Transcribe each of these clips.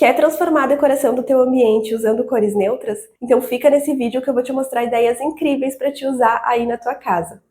Quer transformar a decoração do teu ambiente usando cores neutras? Então fica nesse vídeo que eu vou te mostrar ideias incríveis para te usar aí na tua casa.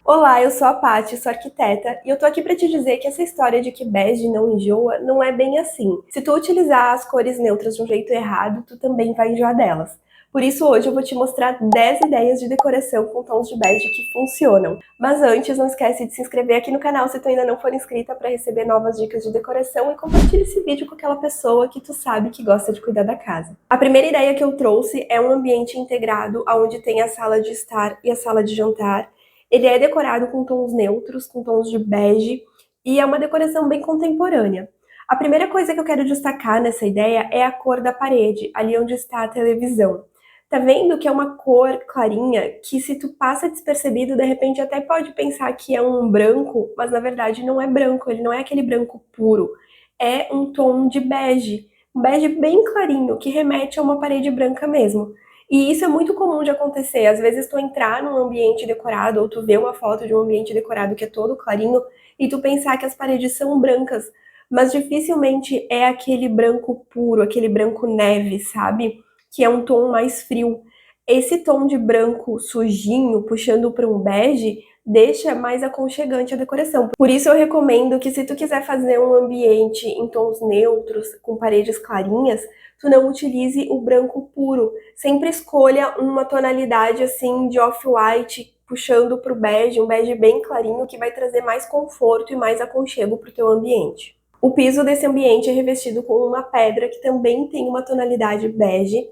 Olá, eu sou a Paty, sou arquiteta, e eu tô aqui para te dizer que essa história de que bege não enjoa não é bem assim. Se tu utilizar as cores neutras de um jeito errado, tu também vai enjoar delas. Por isso hoje eu vou te mostrar 10 ideias de decoração com tons de bege que funcionam. Mas antes, não esquece de se inscrever aqui no canal se tu ainda não for inscrita para receber novas dicas de decoração e compartilhe esse vídeo com aquela pessoa que tu sabe que gosta de cuidar da casa. A primeira ideia que eu trouxe é um ambiente integrado onde tem a sala de estar e a sala de jantar. Ele é decorado com tons neutros, com tons de bege, e é uma decoração bem contemporânea. A primeira coisa que eu quero destacar nessa ideia é a cor da parede, ali onde está a televisão. Tá vendo que é uma cor clarinha que, se tu passa despercebido, de repente até pode pensar que é um branco, mas na verdade não é branco, ele não é aquele branco puro. É um tom de bege, um bege bem clarinho, que remete a uma parede branca mesmo. E isso é muito comum de acontecer. Às vezes tu entrar num ambiente decorado ou tu ver uma foto de um ambiente decorado que é todo clarinho e tu pensar que as paredes são brancas, mas dificilmente é aquele branco puro, aquele branco neve, sabe? Que é um tom mais frio. Esse tom de branco sujinho, puxando para um bege, deixa mais aconchegante a decoração. Por isso eu recomendo que, se tu quiser fazer um ambiente em tons neutros, com paredes clarinhas, tu não utilize o branco puro. Sempre escolha uma tonalidade assim de off-white, puxando para o bege, um bege bem clarinho, que vai trazer mais conforto e mais aconchego para o teu ambiente. O piso desse ambiente é revestido com uma pedra que também tem uma tonalidade bege.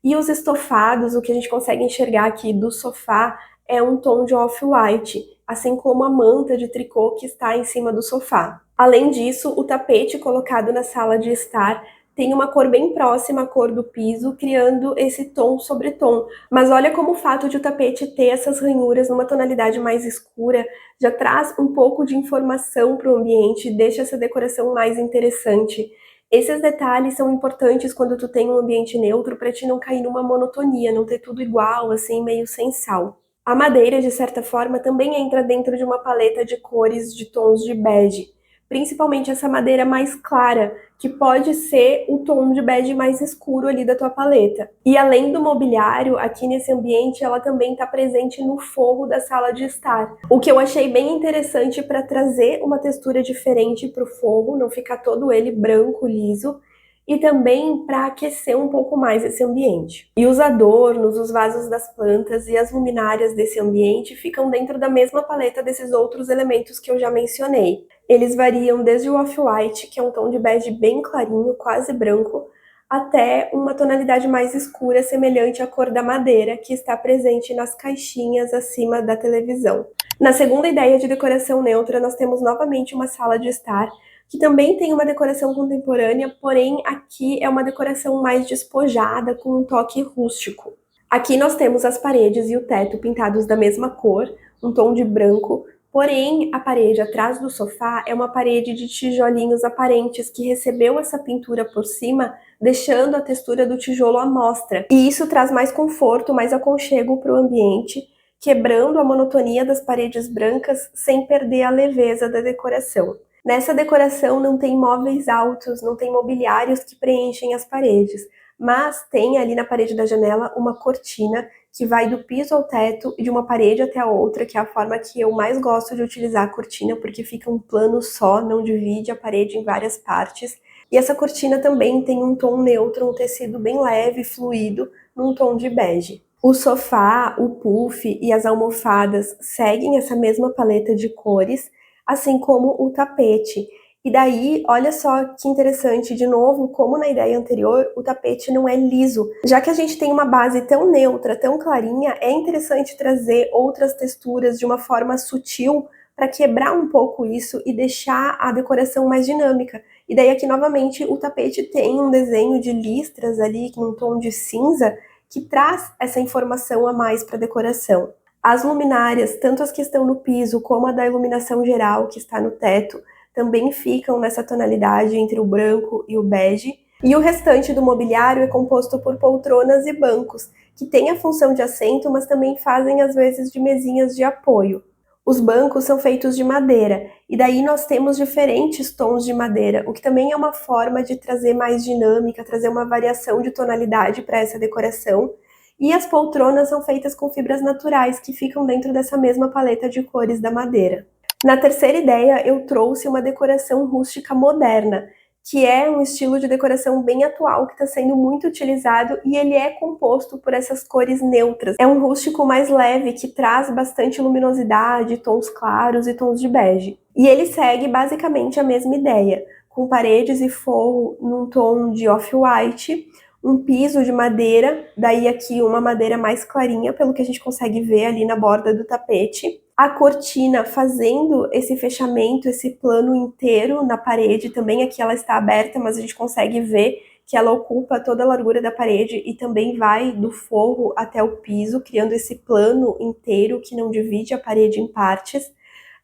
E os estofados, o que a gente consegue enxergar aqui do sofá, é um tom de off-white, assim como a manta de tricô que está em cima do sofá. Além disso, o tapete colocado na sala de estar tem uma cor bem próxima à cor do piso, criando esse tom sobre tom. Mas olha como o fato de o tapete ter essas ranhuras numa tonalidade mais escura já traz um pouco de informação para o ambiente, deixa essa decoração mais interessante. Esses detalhes são importantes quando tu tem um ambiente neutro, para te não cair numa monotonia, não ter tudo igual, assim, meio sem sal. A madeira, de certa forma, também entra dentro de uma paleta de cores de tons de bege, principalmente essa madeira mais clara, que pode ser o tom de bege mais escuro ali da tua paleta. E além do mobiliário, aqui nesse ambiente, ela também está presente no forro da sala de estar. O que eu achei bem interessante para trazer uma textura diferente para o forro, não ficar todo ele branco, liso, e também para aquecer um pouco mais esse ambiente. E os adornos, os vasos das plantas e as luminárias desse ambiente ficam dentro da mesma paleta desses outros elementos que eu já mencionei. Eles variam desde o off-white, que é um tom de bege bem clarinho, quase branco, até uma tonalidade mais escura, semelhante à cor da madeira, que está presente nas caixinhas acima da televisão. Na segunda ideia de decoração neutra, nós temos novamente uma sala de estar, que também tem uma decoração contemporânea, porém aqui é uma decoração mais despojada, com um toque rústico. Aqui nós temos as paredes e o teto pintados da mesma cor, um tom de branco, porém a parede atrás do sofá é uma parede de tijolinhos aparentes que recebeu essa pintura por cima, deixando a textura do tijolo à mostra. E isso traz mais conforto, mais aconchego para o ambiente, quebrando a monotonia das paredes brancas sem perder a leveza da decoração. Nessa decoração não tem móveis altos, não tem mobiliários que preenchem as paredes, mas tem ali na parede da janela uma cortina que vai do piso ao teto e de uma parede até a outra, que é a forma que eu mais gosto de utilizar a cortina, porque fica um plano só, não divide a parede em várias partes. E essa cortina também tem um tom neutro, um tecido bem leve, fluido, num tom de bege. O sofá, o puff e as almofadas seguem essa mesma paleta de cores, assim como o tapete. E daí, olha só que interessante, de novo, como na ideia anterior, o tapete não é liso. Já que a gente tem uma base tão neutra, tão clarinha, é interessante trazer outras texturas de uma forma sutil para quebrar um pouco isso e deixar a decoração mais dinâmica. E daí aqui, novamente, o tapete tem um desenho de listras ali, num tom de cinza, que traz essa informação a mais para a decoração. As luminárias, tanto as que estão no piso como a da iluminação geral que está no teto, também ficam nessa tonalidade entre o branco e o bege. E o restante do mobiliário é composto por poltronas e bancos, que têm a função de assento, mas também fazem às vezes de mesinhas de apoio. Os bancos são feitos de madeira, e daí nós temos diferentes tons de madeira, o que também é uma forma de trazer mais dinâmica, trazer uma variação de tonalidade para essa decoração. E as poltronas são feitas com fibras naturais, que ficam dentro dessa mesma paleta de cores da madeira. Na terceira ideia, eu trouxe uma decoração rústica moderna, que é um estilo de decoração bem atual, que está sendo muito utilizado, e ele é composto por essas cores neutras. É um rústico mais leve, que traz bastante luminosidade, tons claros e tons de bege. E ele segue basicamente a mesma ideia, com paredes e forro num tom de off-white, um piso de madeira, daí aqui uma madeira mais clarinha, pelo que a gente consegue ver ali na borda do tapete. A cortina fazendo esse fechamento, esse plano inteiro na parede também. Aqui ela está aberta, mas a gente consegue ver que ela ocupa toda a largura da parede e também vai do forro até o piso, criando esse plano inteiro que não divide a parede em partes.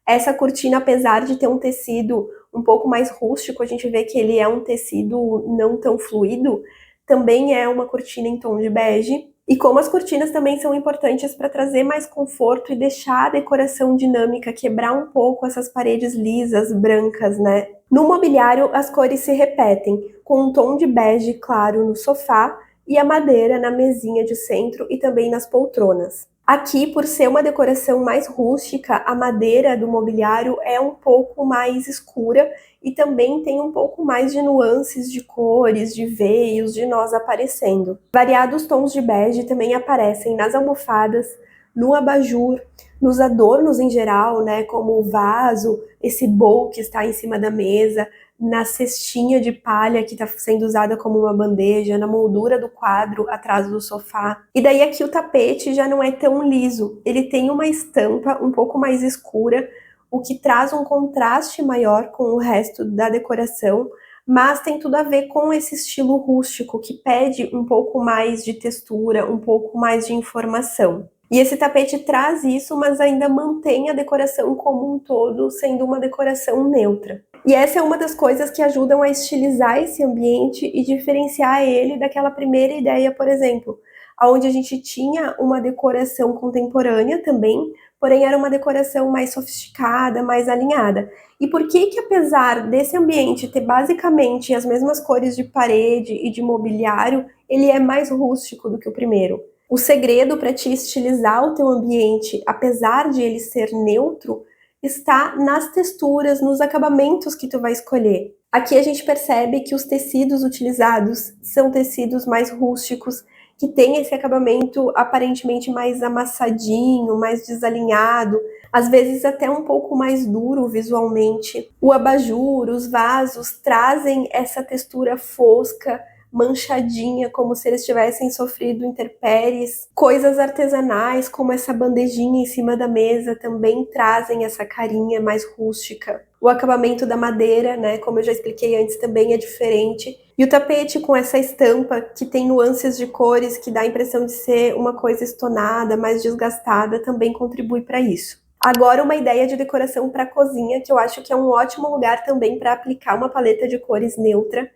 Essa cortina, apesar de ter um tecido um pouco mais rústico, a gente vê que ele é um tecido não tão fluido, também é uma cortina em tom de bege. E como as cortinas também são importantes para trazer mais conforto e deixar a decoração dinâmica, quebrar um pouco essas paredes lisas, brancas, né? No mobiliário, as cores se repetem, com um tom de bege claro no sofá e a madeira na mesinha de centro e também nas poltronas. Aqui, por ser uma decoração mais rústica, a madeira do mobiliário é um pouco mais escura e também tem um pouco mais de nuances de cores, de veios, de nós aparecendo. Variados tons de bege também aparecem nas almofadas, no abajur, nos adornos em geral, né, como o vaso, esse bowl que está em cima da mesa, na cestinha de palha que está sendo usada como uma bandeja, na moldura do quadro atrás do sofá. E daí aqui o tapete já não é tão liso, ele tem uma estampa um pouco mais escura, o que traz um contraste maior com o resto da decoração, mas tem tudo a ver com esse estilo rústico, que pede um pouco mais de textura, um pouco mais de informação. E esse tapete traz isso, mas ainda mantém a decoração como um todo, sendo uma decoração neutra. E essa é uma das coisas que ajudam a estilizar esse ambiente e diferenciar ele daquela primeira ideia, por exemplo, onde a gente tinha uma decoração contemporânea também, porém era uma decoração mais sofisticada, mais alinhada. E por que que, apesar desse ambiente ter basicamente as mesmas cores de parede e de mobiliário, ele é mais rústico do que o primeiro? O segredo para te estilizar o teu ambiente, apesar de ele ser neutro, está nas texturas, nos acabamentos que tu vai escolher. Aqui a gente percebe que os tecidos utilizados são tecidos mais rústicos, que tem esse acabamento aparentemente mais amassadinho, mais desalinhado, às vezes até um pouco mais duro visualmente. O abajur, os vasos trazem essa textura fosca, manchadinha, como se eles tivessem sofrido intempéries. Coisas artesanais, como essa bandejinha em cima da mesa, também trazem essa carinha mais rústica. O acabamento da madeira, né, como eu já expliquei antes, também é diferente. E o tapete com essa estampa, que tem nuances de cores, que dá a impressão de ser uma coisa estonada, mais desgastada, também contribui para isso. Agora, uma ideia de decoração para a cozinha, que eu acho que é um ótimo lugar também para aplicar uma paleta de cores neutra.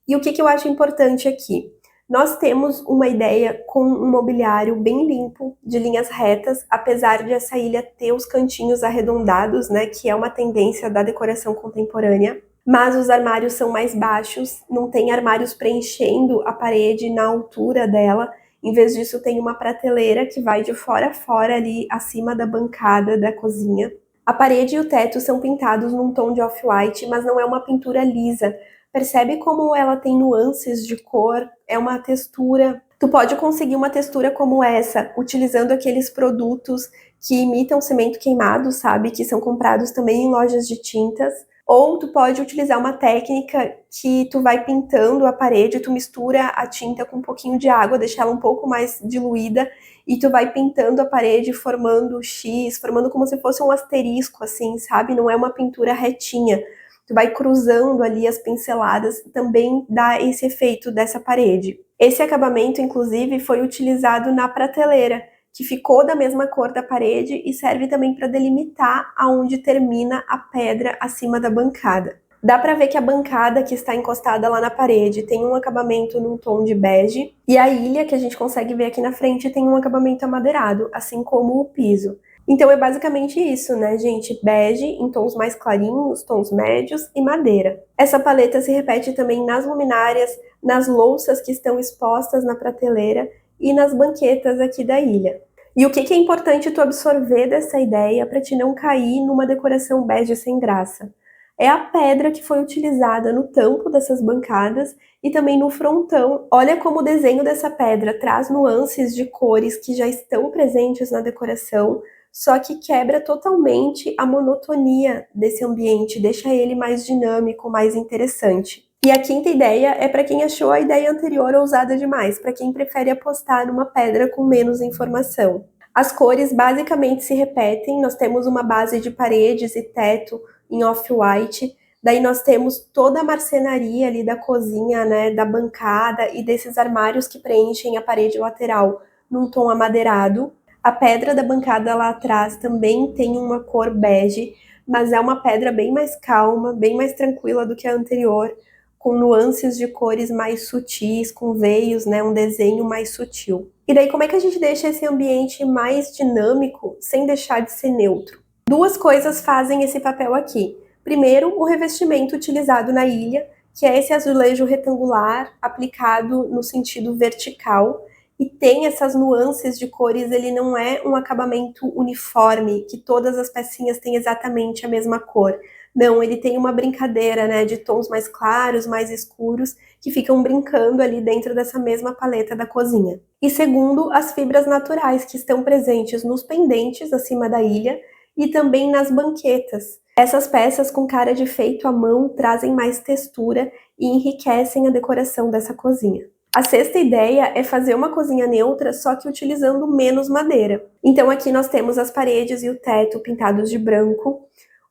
E o que eu acho importante aqui? Nós temos uma ideia com um mobiliário bem limpo, de linhas retas, apesar de essa ilha ter os cantinhos arredondados, né, que é uma tendência da decoração contemporânea. Mas os armários são mais baixos, não tem armários preenchendo a parede na altura dela. Em vez disso, tem uma prateleira que vai de fora a fora ali, acima da bancada da cozinha. A parede e o teto são pintados num tom de off-white, mas não é uma pintura lisa. Percebe como ela tem nuances de cor, é uma textura. Tu pode conseguir uma textura como essa, utilizando aqueles produtos que imitam cimento queimado, sabe? Que são comprados também em lojas de tintas. Ou tu pode utilizar uma técnica que tu vai pintando a parede, tu mistura a tinta com um pouquinho de água, deixa ela um pouco mais diluída, e tu vai pintando a parede, formando X, formando como se fosse um asterisco, assim, sabe? Não é uma pintura retinha. Tu vai cruzando ali as pinceladas, também dá esse efeito dessa parede. Esse acabamento, inclusive, foi utilizado na prateleira, que ficou da mesma cor da parede e serve também para delimitar aonde termina a pedra acima da bancada. Dá para ver que a bancada que está encostada lá na parede tem um acabamento num tom de bege, e a ilha que a gente consegue ver aqui na frente tem um acabamento amadeirado, assim como o piso. Então é basicamente isso, né, gente? Bege em tons mais clarinhos, tons médios e madeira. Essa paleta se repete também nas luminárias, nas louças que estão expostas na prateleira e nas banquetas aqui da ilha. E o que é importante tu absorver dessa ideia para te não cair numa decoração bege sem graça? É a pedra que foi utilizada no tampo dessas bancadas e também no frontão. Olha como o desenho dessa pedra traz nuances de cores que já estão presentes na decoração, só que quebra totalmente a monotonia desse ambiente, deixa ele mais dinâmico, mais interessante. E a quinta ideia é para quem achou a ideia anterior ousada demais, para quem prefere apostar numa pedra com menos informação. As cores basicamente se repetem, nós temos uma base de paredes e teto em off-white, daí nós temos toda a marcenaria ali da cozinha, né, da bancada e desses armários que preenchem a parede lateral num tom amadeirado. A pedra da bancada lá atrás também tem uma cor bege, mas é uma pedra bem mais calma, bem mais tranquila do que a anterior, com nuances de cores mais sutis, com veios, né, um desenho mais sutil. E daí como é que a gente deixa esse ambiente mais dinâmico sem deixar de ser neutro? Duas coisas fazem esse papel aqui. Primeiro, o revestimento utilizado na ilha, que é esse azulejo retangular aplicado no sentido vertical, e tem essas nuances de cores, ele não é um acabamento uniforme, que todas as pecinhas têm exatamente a mesma cor. Não, ele tem uma brincadeira, né, de tons mais claros, mais escuros, que ficam brincando ali dentro dessa mesma paleta da cozinha. E segundo, as fibras naturais que estão presentes nos pendentes acima da ilha e também nas banquetas. Essas peças com cara de feito à mão trazem mais textura e enriquecem a decoração dessa cozinha. A sexta ideia é fazer uma cozinha neutra, só que utilizando menos madeira. Então aqui nós temos as paredes e o teto pintados de branco,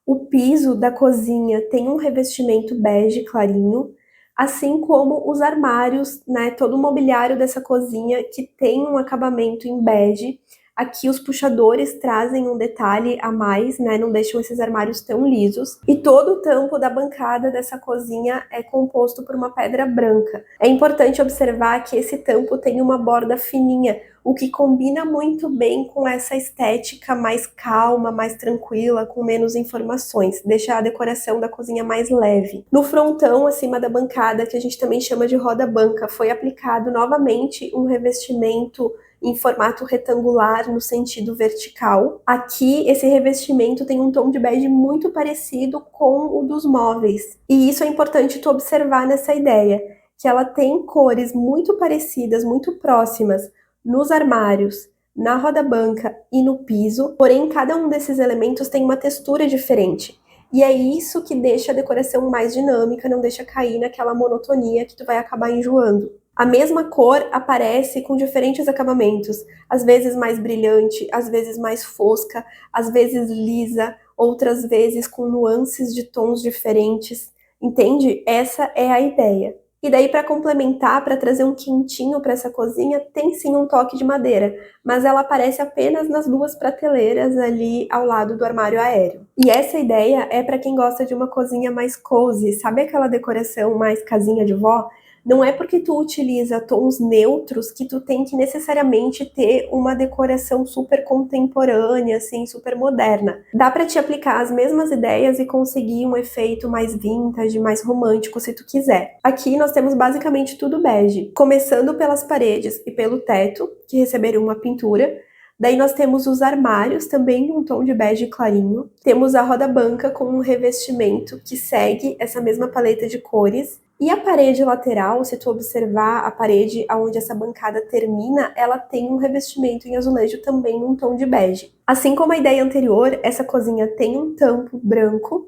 o piso da cozinha tem um revestimento bege clarinho, assim como os armários, né, todo o mobiliário dessa cozinha que tem um acabamento em bege. Aqui os puxadores trazem um detalhe a mais, né, não deixam esses armários tão lisos. E todo o tampo da bancada dessa cozinha é composto por uma pedra branca. É importante observar que esse tampo tem uma borda fininha, o que combina muito bem com essa estética mais calma, mais tranquila, com menos informações, deixa a decoração da cozinha mais leve. No frontão, acima da bancada, que a gente também chama de roda-banca, foi aplicado novamente um revestimento em formato retangular no sentido vertical. Aqui, esse revestimento tem um tom de bege muito parecido com o dos móveis. E isso é importante tu observar nessa ideia, que ela tem cores muito parecidas, muito próximas, nos armários, na roda-banca e no piso, porém cada um desses elementos tem uma textura diferente. E é isso que deixa a decoração mais dinâmica, não deixa cair naquela monotonia que tu vai acabar enjoando. A mesma cor aparece com diferentes acabamentos, às vezes mais brilhante, às vezes mais fosca, às vezes lisa, outras vezes com nuances de tons diferentes. Entende? Essa é a ideia. E daí, para complementar, para trazer um quentinho para essa cozinha, tem sim um toque de madeira, mas ela aparece apenas nas duas prateleiras ali ao lado do armário aéreo. E essa ideia é para quem gosta de uma cozinha mais cozy, sabe aquela decoração mais casinha de vó? Não é porque tu utiliza tons neutros que tu tem que necessariamente ter uma decoração super contemporânea, assim, super moderna. Dá para te aplicar as mesmas ideias e conseguir um efeito mais vintage, mais romântico, se tu quiser. Aqui nós temos basicamente tudo bege, começando pelas paredes e pelo teto, que receberam uma pintura. Daí nós temos os armários, também um tom de bege clarinho. Temos a roda-banca com um revestimento que segue essa mesma paleta de cores. E a parede lateral, se tu observar a parede onde essa bancada termina, ela tem um revestimento em azulejo também num tom de bege. Assim como a ideia anterior, essa cozinha tem um tampo branco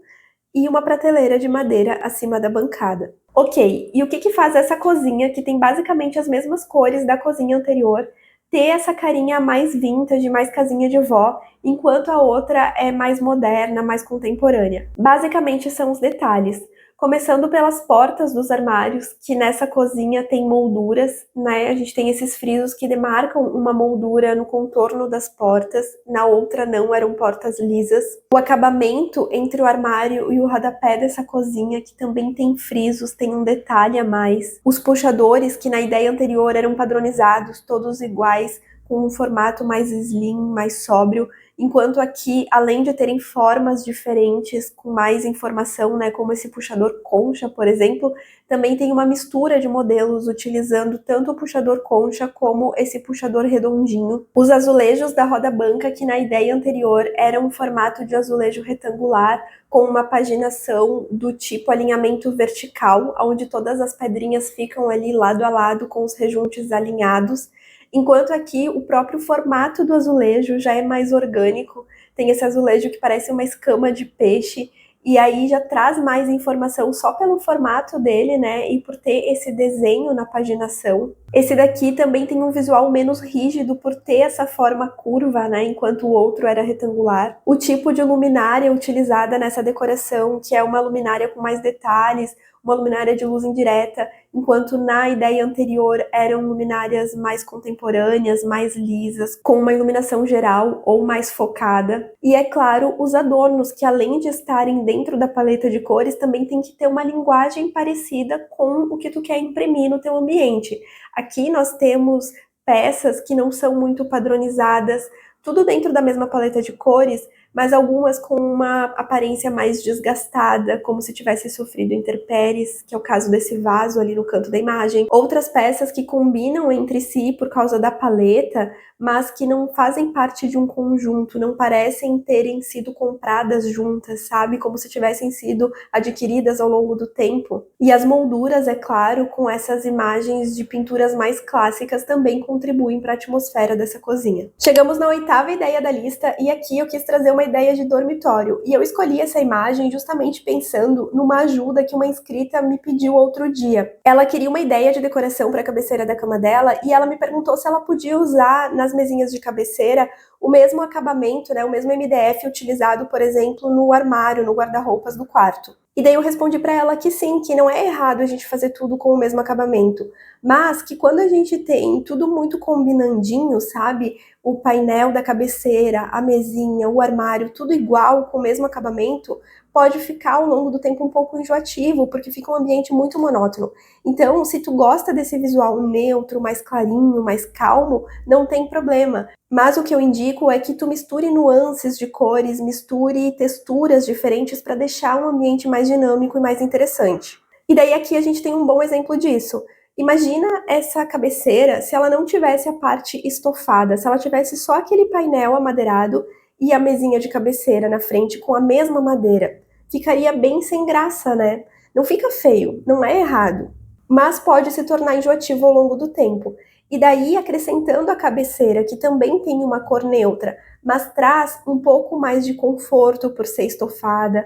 e uma prateleira de madeira acima da bancada. Ok, e o que faz essa cozinha, que tem basicamente as mesmas cores da cozinha anterior, ter essa carinha mais vintage, mais casinha de vó, enquanto a outra é mais moderna, mais contemporânea? Basicamente são os detalhes. Começando pelas portas dos armários, que nessa cozinha tem molduras, né? A gente tem esses frisos que demarcam uma moldura no contorno das portas, na outra não, eram portas lisas. O acabamento entre o armário e o rodapé dessa cozinha, que também tem frisos, tem um detalhe a mais. Os puxadores, que na ideia anterior eram padronizados, todos iguais, com um formato mais slim, mais sóbrio, enquanto aqui, além de terem formas diferentes, com mais informação, né, como esse puxador concha, por exemplo, também tem uma mistura de modelos utilizando tanto o puxador concha como esse puxador redondinho. Os azulejos da roda banca, que na ideia anterior eram um formato de azulejo retangular, com uma paginação do tipo alinhamento vertical, onde todas as pedrinhas ficam ali lado a lado com os rejuntes alinhados, enquanto aqui o próprio formato do azulejo já é mais orgânico, tem esse azulejo que parece uma escama de peixe, e aí já traz mais informação só pelo formato dele, né, e por ter esse desenho na paginação. Esse daqui também tem um visual menos rígido por ter essa forma curva, né, enquanto o outro era retangular. O tipo de luminária utilizada nessa decoração, que é uma luminária com mais detalhes, uma luminária de luz indireta, enquanto na ideia anterior eram luminárias mais contemporâneas, mais lisas, com uma iluminação geral ou mais focada. E é claro, os adornos, que além de estarem dentro da paleta de cores, também tem que ter uma linguagem parecida com o que tu quer imprimir no teu ambiente. Aqui nós temos peças que não são muito padronizadas, tudo dentro da mesma paleta de cores, mas algumas com uma aparência mais desgastada, como se tivesse sofrido intempéries, que é o caso desse vaso ali no canto da imagem. Outras peças que combinam entre si por causa da paleta, mas que não fazem parte de um conjunto, não parecem terem sido compradas juntas, sabe? Como se tivessem sido adquiridas ao longo do tempo. E as molduras, é claro, com essas imagens de pinturas mais clássicas também contribuem para a atmosfera dessa cozinha. Chegamos na 8ª ideia da lista e aqui eu quis trazer uma ideia de dormitório. E eu escolhi essa imagem justamente pensando numa ajuda que uma inscrita me pediu outro dia. Ela queria uma ideia de decoração para a cabeceira da cama dela e ela me perguntou se ela podia usar nas mesinhas de cabeceira o mesmo acabamento, né, o mesmo MDF utilizado, por exemplo, no armário, no guarda-roupas do quarto. E daí eu respondi para ela que sim, que não é errado a gente fazer tudo com o mesmo acabamento, mas que quando a gente tem tudo muito combinandinho, sabe? O painel da cabeceira, a mesinha, o armário, tudo igual, com o mesmo acabamento, pode ficar ao longo do tempo um pouco enjoativo, porque fica um ambiente muito monótono. Então, se tu gosta desse visual neutro, mais clarinho, mais calmo, não tem problema. Mas o que eu indico é que tu misture nuances de cores, misture texturas diferentes para deixar um ambiente mais dinâmico e mais interessante. E daí aqui a gente tem um bom exemplo disso. Imagina essa cabeceira se ela não tivesse a parte estofada, se ela tivesse só aquele painel amadeirado e a mesinha de cabeceira na frente com a mesma madeira. Ficaria bem sem graça, né? Não fica feio, não é errado, mas pode se tornar enjoativo ao longo do tempo. E daí, acrescentando a cabeceira, que também tem uma cor neutra, mas traz um pouco mais de conforto por ser estofada,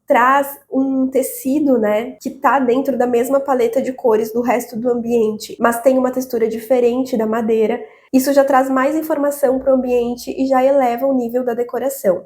traz um tecido, né, que tá dentro da mesma paleta de cores do resto do ambiente, mas tem uma textura diferente da madeira. Isso já traz mais informação para o ambiente e já eleva o nível da decoração.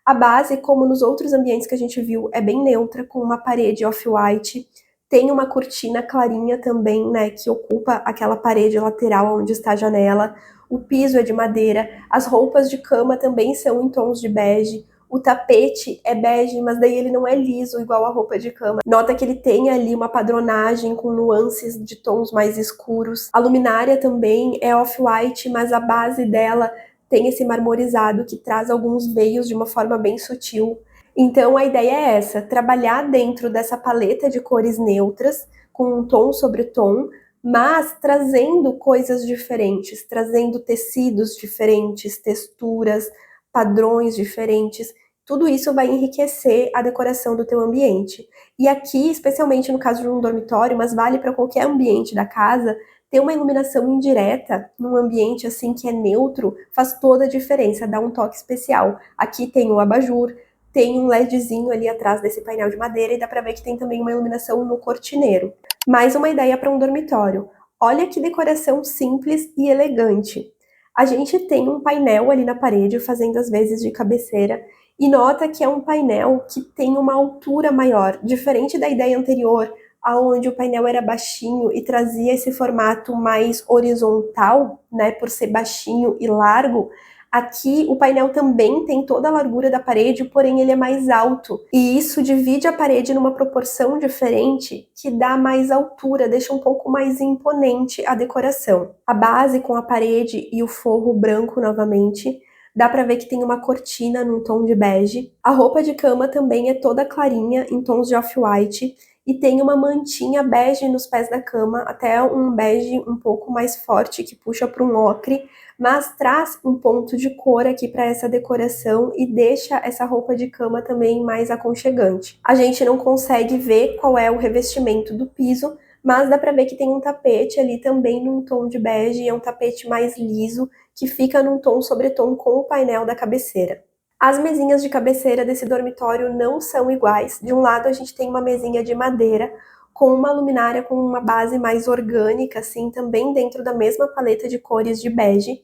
A base, como nos outros ambientes que a gente viu, é bem neutra, com uma parede off-white. Tem uma cortina clarinha também, né, que ocupa aquela parede lateral onde está a janela. O piso é de madeira. As roupas de cama também são em tons de bege. O tapete é bege, mas daí ele não é liso igual a roupa de cama. Nota que ele tem ali uma padronagem com nuances de tons mais escuros. A luminária também é off-white, mas a base dela tem esse marmorizado que traz alguns veios de uma forma bem sutil. Então a ideia é essa, trabalhar dentro dessa paleta de cores neutras, com um tom sobre tom, mas trazendo coisas diferentes, trazendo tecidos diferentes, texturas, padrões diferentes. Tudo isso vai enriquecer a decoração do teu ambiente. E aqui, especialmente no caso de um dormitório, mas vale para qualquer ambiente da casa, ter uma iluminação indireta num ambiente assim que é neutro faz toda a diferença, dá um toque especial. Aqui tem o abajur, tem um LEDzinho ali atrás desse painel de madeira e dá para ver que tem também uma iluminação no cortineiro. Mais uma ideia para um dormitório. Olha que decoração simples e elegante. A gente tem um painel ali na parede fazendo as vezes de cabeceira e nota que é um painel que tem uma altura maior, diferente da ideia anterior, aonde o painel era baixinho e trazia esse formato mais horizontal, né, por ser baixinho e largo. Aqui o painel também tem toda a largura da parede, porém ele é mais alto. E isso divide a parede numa proporção diferente que dá mais altura, deixa um pouco mais imponente a decoração. A base com a parede e o forro branco novamente, Dá pra ver que tem uma cortina num tom de bege. A roupa de cama também é toda clarinha, em tons de off-white. E tem uma mantinha bege nos pés da cama, até um bege um pouco mais forte, que puxa para um ocre, mas traz um ponto de cor aqui para essa decoração e deixa essa roupa de cama também mais aconchegante. A gente não consegue ver qual é o revestimento do piso, mas dá para ver que tem um tapete ali também num tom de bege, é um tapete mais liso, que fica num tom sobretom com o painel da cabeceira. As mesinhas de cabeceira desse dormitório não são iguais. De um lado a gente tem uma mesinha de madeira com uma luminária com uma base mais orgânica, assim, também dentro da mesma paleta de cores de bege.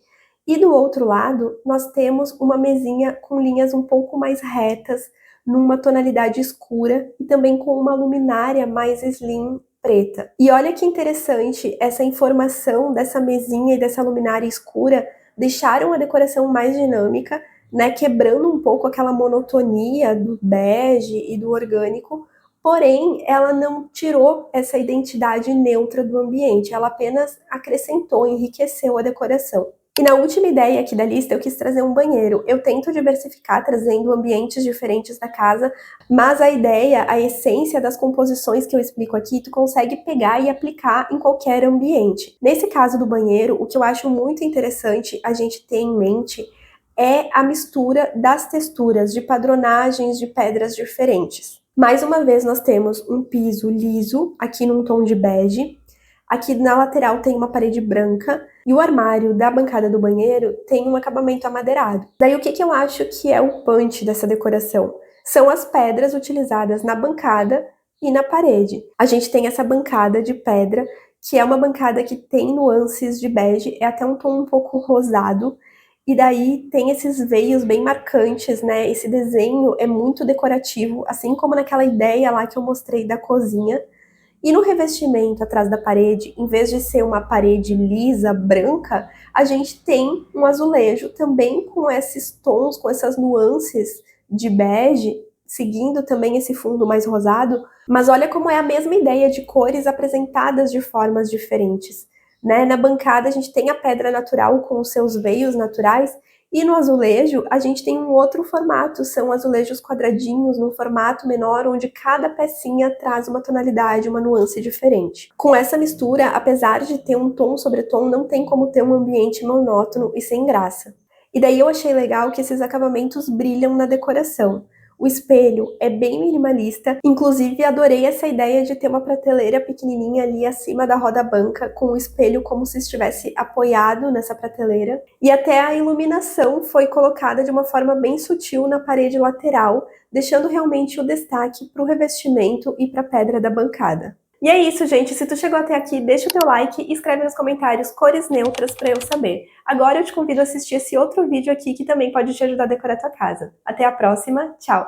E do outro lado nós temos uma mesinha com linhas um pouco mais retas, numa tonalidade escura e também com uma luminária mais slim preta. E olha que interessante, essa informação dessa mesinha e dessa luminária escura deixaram a decoração mais dinâmica, né, quebrando um pouco aquela monotonia do bege e do orgânico, porém ela não tirou essa identidade neutra do ambiente, ela apenas acrescentou, enriqueceu a decoração. E na última ideia aqui da lista eu quis trazer um banheiro. Eu tento diversificar trazendo ambientes diferentes da casa, mas a ideia, a essência das composições que eu explico aqui, tu consegue pegar e aplicar em qualquer ambiente. Nesse caso do banheiro, o que eu acho muito interessante a gente ter em mente é a mistura das texturas, de padronagens de pedras diferentes. Mais uma vez nós temos um piso liso, aqui num tom de bege. Aqui na lateral tem uma parede branca e o armário da bancada do banheiro tem um acabamento amadeirado. Daí o que eu acho que é o punch dessa decoração? São as pedras utilizadas na bancada e na parede. A gente tem essa bancada de pedra, que é uma bancada que tem nuances de bege, é até um tom um pouco rosado, e daí tem esses veios bem marcantes, né? Esse desenho é muito decorativo, assim como naquela ideia lá que eu mostrei da cozinha. E no revestimento atrás da parede, em vez de ser uma parede lisa, branca, a gente tem um azulejo também com esses tons, com essas nuances de bege, seguindo também esse fundo mais rosado. Mas olha como é a mesma ideia de cores apresentadas de formas diferentes, né? Na bancada a gente tem a pedra natural com os seus veios naturais, e no azulejo, a gente tem um outro formato, são azulejos quadradinhos, num formato menor, onde cada pecinha traz uma tonalidade, uma nuance diferente. Com essa mistura, apesar de ter um tom sobre tom, não tem como ter um ambiente monótono e sem graça. E daí eu achei legal que esses acabamentos brilham na decoração. O espelho é bem minimalista, inclusive adorei essa ideia de ter uma prateleira pequenininha ali acima da roda-banca, com o espelho como se estivesse apoiado nessa prateleira. E até a iluminação foi colocada de uma forma bem sutil na parede lateral, deixando realmente o destaque para o revestimento e para a pedra da bancada. E é isso, gente. Se tu chegou até aqui, deixa o teu like e escreve nos comentários cores neutras para eu saber. Agora eu te convido a assistir esse outro vídeo aqui que também pode te ajudar a decorar a tua casa. Até a próxima, tchau!